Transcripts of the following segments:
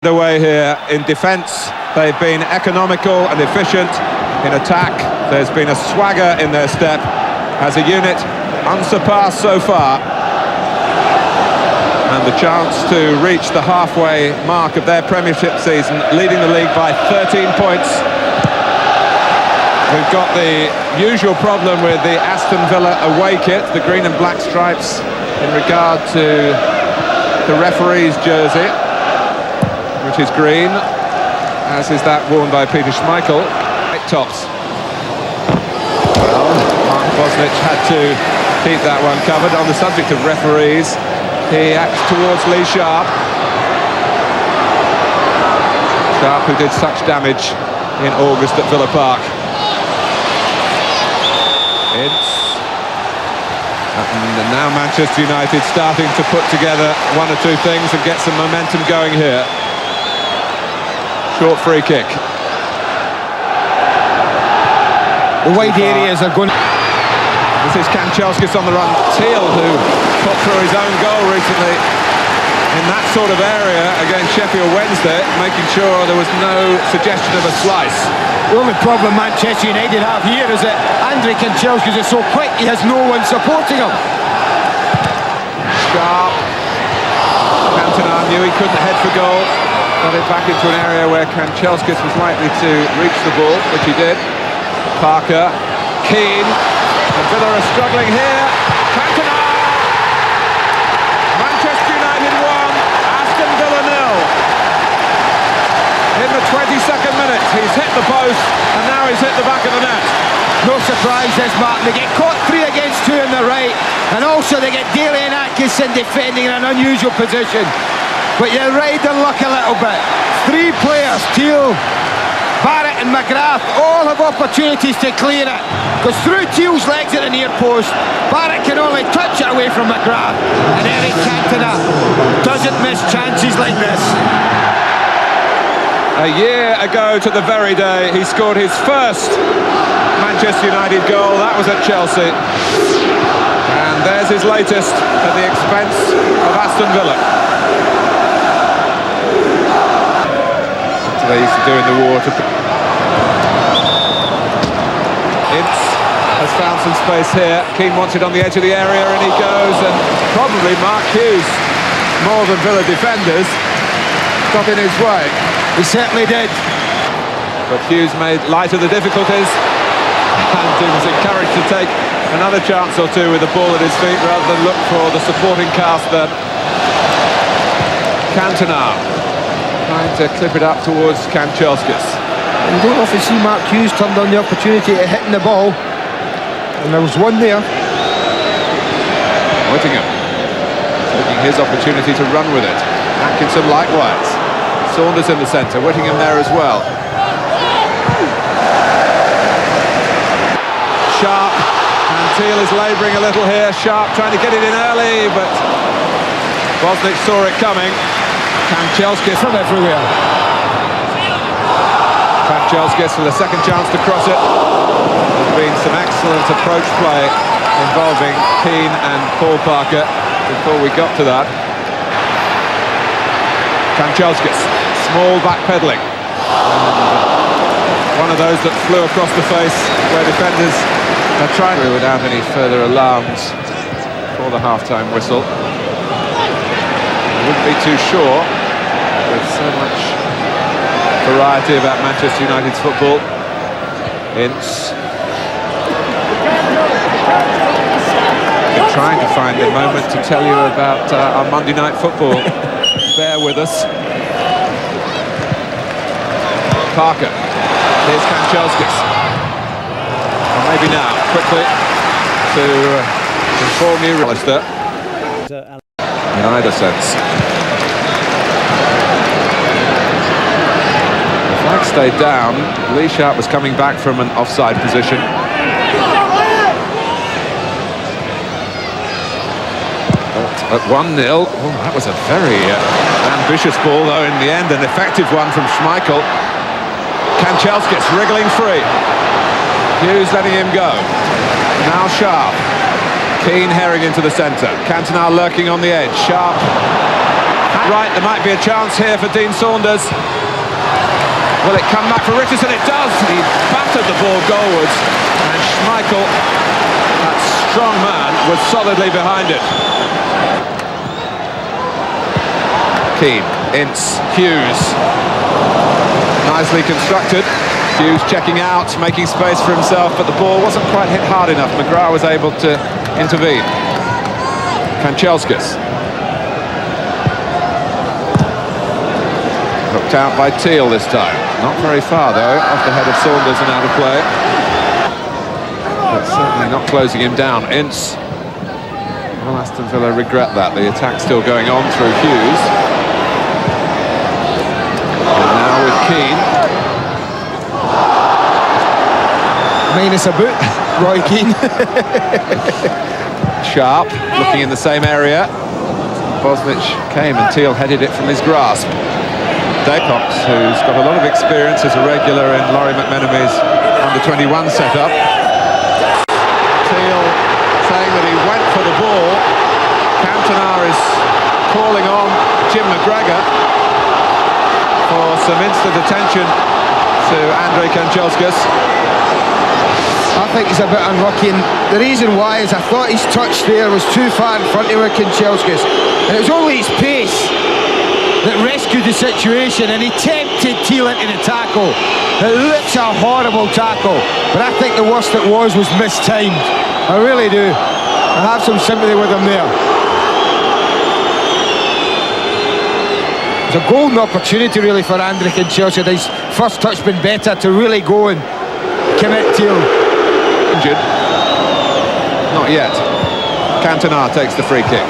Away here in defence. They've been economical and efficient. In attack, there's been a swagger in their step. As a unit, unsurpassed so far. And the chance to reach the halfway mark of their Premiership season, leading the league by 13 points. We've got the usual problem with the Aston Villa away kit, the green and black stripes, in regard to the referee's jersey, which is green, as is that worn by Peter Schmeichel. Eight tops. Well, Mark Bosnich had to keep that one covered. On the subject of referees, he acts towards Lee Sharp. Sharp, who did such damage in August at Villa Park. And now Manchester United starting to put together one or two things and get some momentum going here. Short free kick. The wide areas are going. This is Kanchelskis on the run. Teal, who put through his own goal recently in that sort of area against Sheffield Wednesday, making sure there was no suggestion of a slice. The only problem Manchester United have here is that Andrei Kanchelskis is so quick, he has no one supporting him. Sharp. Cantona knew he couldn't head for goal. Got it back into an area where Kanchelskis was likely to reach the ball, which he did. Parker, Keane, and Villa are struggling here. Cantona! Manchester United 1, Aston Villa 0. In the 22nd minute, he's hit the post, and now he's hit the back of the net. No surprise this, Martin. They get caught 3 against 2 on the right, and also they get Daly and Atkinson defending in an unusual position. But you ride the luck a little bit. 3 players, Teal, Barrett and McGrath, all have opportunities to clear it. Because through Teal's legs at the near post, Barrett can only touch it away from McGrath. And Eric Cantona doesn't miss chances like this. A year ago to the very day, he scored his first Manchester United goal. That was at Chelsea. And there's his latest at the expense of Aston Villa. They used to do in the war. Ince has found some space here. Keane wants it on the edge of the area, and he goes, and probably Mark Hughes, more than Villa defenders, got in his way. He certainly did. But Hughes made light of the difficulties, and he was encouraged to take another chance or two with the ball at his feet rather than look for the supporting cast then. Cantona trying to clip it up towards Kanchelskis. You don't often see Mark Hughes turned on the opportunity of hitting the ball, and there was one there. Whittingham taking his opportunity to run with it. Atkinson likewise. Saunders in the centre, Whittingham there as well. Sharp, and Teal is labouring a little here. Sharp trying to get it in early, but Bosnich saw it coming. Kanchelskis From everywhere. Kanchelskis with a second chance to cross it. There's been some excellent approach play involving Keane and Paul Parker before we got to that. Kanchelskis, small backpedaling. One of those that flew across the face where defenders are trying to without any further alarms for the half-time whistle. I wouldn't be too sure. There's so much variety about Manchester United's football. Ince. We're trying to find a moment to tell you about our Monday Night Football. Bear with us. Parker. Here's Kanchelskis. Well, maybe now, quickly, to inform you, Alistair, in either sense. Flag stayed down. Lee Sharp was coming back from an offside position. But at 1-0, oh, that was a very ambitious ball, though, in the end, an effective one from Schmeichel. Kanchelskis wriggling free. Hughes letting him go. Now Sharp. Keane herring into the centre. Cantona lurking on the edge. Sharp Right, there might be a chance here for Dean Saunders. Will it come back for Richardson? It does. He battered the ball goalwards, and Schmeichel, that strong man, was solidly behind it. Keane, Ince, Hughes. Nicely constructed. Hughes checking out, making space for himself, but the ball wasn't quite hit hard enough. McGrath was able to intervene. Kanchelskis. Hooked out by Teal this time. Not very far, though, off the head of Saunders and out of play. But certainly not closing him down. Ince. Well, Aston Villa regret that. The attack still going on through Hughes. And now with Keane. Minus a boot, Roy Keane. Sharp, looking in the same area. Bosnich came and Teal headed it from his grasp. Daycox, who's got a lot of experience as a regular in Laurie McMenamin's under-21 setup. Teal saying that he went for the ball. Cantona is calling on Jim McGregor for some instant attention to Andrei Kanchelskis. I think he's a bit unlucky, and the reason why is I thought his touch there was too far in front of Kanchelskis, and it was only his pace that rescued the situation, and he tempted Teal into the tackle. It looks a horrible tackle, but I think the worst it was mistimed. I really do. I have some sympathy with him there. It's a golden opportunity really for Andrei Kanchelskis. His first touch been better to really go and commit Teal. Injured. Not yet. Cantona takes the free kick.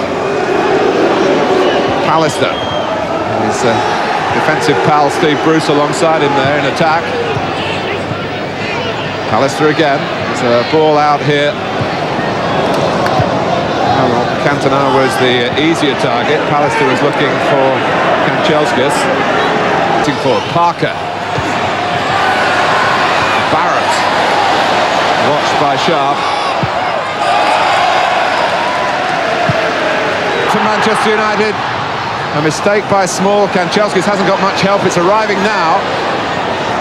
Pallister. His defensive pal Steve Bruce alongside him there in attack. Pallister again. There's a ball out here. Well, Cantona was the easier target. Pallister was looking for Kanchelskis. Looking for Parker. Barrett. Watched by Sharp. For Manchester United. A mistake by Small. Kanchelskis hasn't got much help. It's arriving now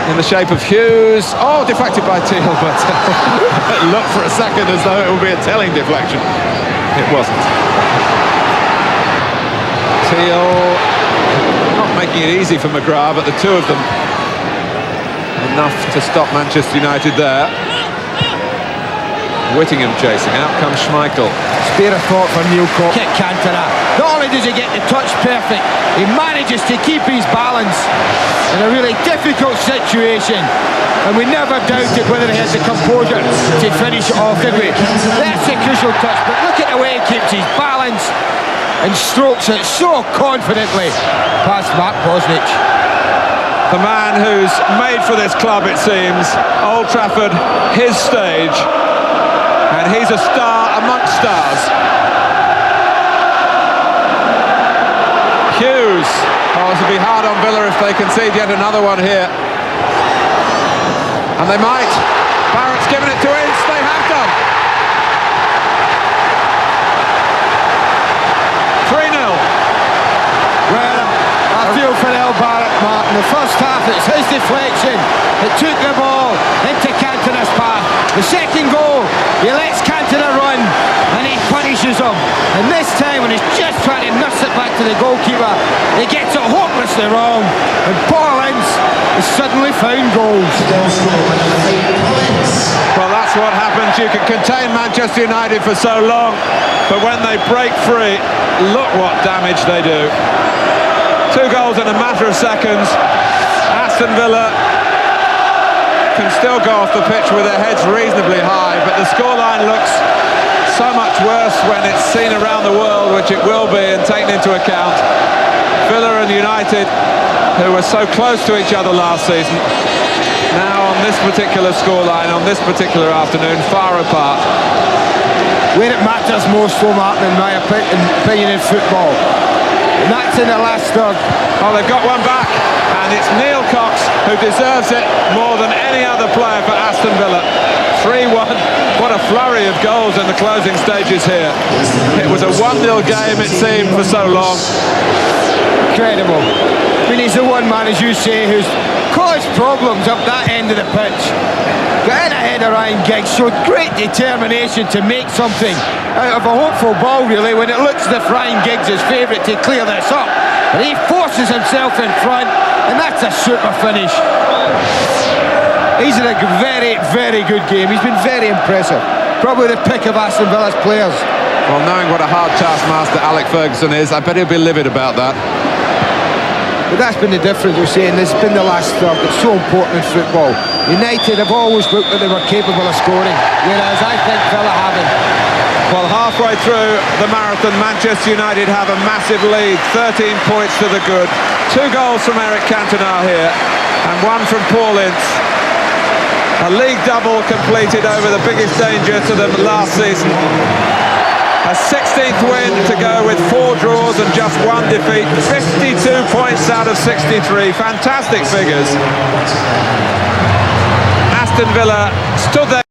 in the shape of Hughes. Oh, deflected by Teal, but it looked for a second as though it would be a telling deflection. It wasn't. Teal not making it easy for McGrath, but the two of them enough to stop Manchester United there. Whittingham chasing. Out comes Schmeichel. Spare a thought for Neil Cox. Kick Cantona. Not only does he get the touch perfect, he manages to keep his balance in a really difficult situation. And we never doubted whether he had the composure to finish it off, did we? That's a crucial touch, but look at the way he keeps his balance and strokes it so confidently past Mark Bosnich. The man who's made for this club, it seems. Old Trafford, his stage. And he's a star amongst stars. Hughes. Oh, it'll be hard on Villa if they concede yet another one here. And they might. Barrett's given it to Ince. They have done. 3-0. Well, I feel for El Barrett, Martin. The first half, it's his deflection. It took the ball into Cantona's path. The second goal, he lets Cantona run and he punishes him. And this time, when he's just trying to nurse it back to the goalkeeper, he gets it hopelessly wrong. And Paul Ince has suddenly found goals. Well, that's what happens. You can contain Manchester United for so long, but when they break free, look what damage they do. 2 goals in a matter of seconds. Aston Villa can still go off the pitch with their heads reasonably high, but the scoreline looks so much worse when it's seen around the world, which it will be and taken into account. Villa and United, who were so close to each other last season, now on this particular scoreline, on this particular afternoon, far apart. Where it matters most, though, Martin, in my opinion, in football, and that's in the last third. Oh, they've got one back, and it's Neil Cox who deserves it more than any other player for Aston Villa. 3-1. What a flurry of goals in the closing stages here. It was a 1-0 game, it seemed, for so long. incredible. I mean, he's the one man, as you say, who's caused problems up that end of the pitch. Got in ahead of Ryan Giggs, showed great determination to make something out of a hopeful ball, really, when it looks as if Ryan Giggs is favourite to clear this up. But he forces himself in front, and that's a super finish. He's had a very, very good game. He's been very impressive. Probably the pick of Aston Villa's players. Well, knowing what a hard taskmaster Alec Ferguson is, I bet he'll be livid about that. But that's been the difference, we're saying. This has been the last third. It's so important in football. United have always looked that they were capable of scoring, whereas I think Villa haven't. Well, halfway through the marathon, Manchester United have a massive lead, 13 points to the good. 2 goals from Eric Cantona here, and 1 from Paul Ince. A league double completed over the biggest danger to them last season. A 16th win to go with 4 draws and just 1 defeat. 52 points out of 63. Fantastic figures. Aston Villa stood there.